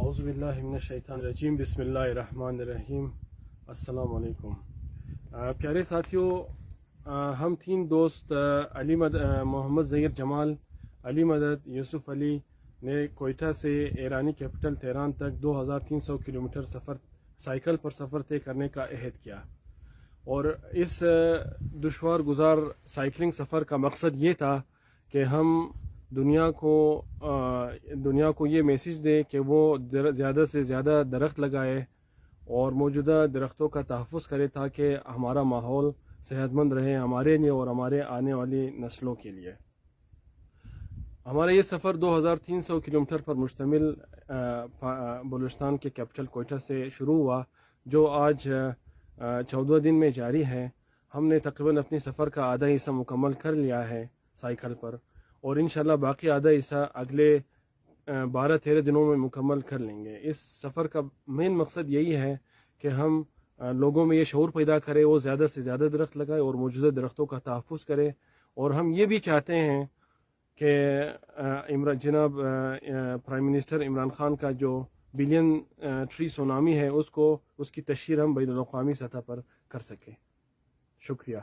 اعوذ باللہ من الشیطان الرجیم، بسم اللہ الرحمن الرحیم۔ السلام علیکم پیارے ساتھیوں، ہم تین دوست محمد ظہیر جمال، علی مدد، یوسف علی نے کوئٹہ سے ایرانی کیپٹل تہران تک 2300 کلومیٹر سائیکل پر سفر طے کرنے کا عہد کیا، اور اس دشوار گزار سائیکلنگ سفر کا مقصد یہ تھا کہ ہم دنیا کو یہ میسیج دیں کہ وہ زیادہ سے زیادہ درخت لگائے اور موجودہ درختوں کا تحفظ کرے تاکہ ہمارا ماحول صحت مند رہے ہمارے لیے اور ہمارے آنے والی نسلوں کے لیے۔ ہمارا یہ سفر 2300 کلومیٹر پر مشتمل بلوچستان کے کیپٹل کوئٹہ سے شروع ہوا، جو آج 14 دن میں جاری ہے۔ ہم نے تقریباً اپنی سفر کا آدھا حصہ مکمل کر لیا ہے سائیکل پر، اور انشاءاللہ باقی آدھا حصہ اگلے 12-13 دنوں میں مکمل کر لیں گے۔ اس سفر کا مین مقصد یہی ہے کہ ہم لوگوں میں یہ شعور پیدا کریں، وہ زیادہ سے زیادہ درخت لگائے اور موجودہ درختوں کا تحفظ کرے، اور ہم یہ بھی چاہتے ہیں کہ جناب پرائم منسٹر عمران خان کا جو بلین ٹری سونامی ہے اس کی تشہیر ہم بین الاقوامی سطح پر کر سکیں۔ شکریہ۔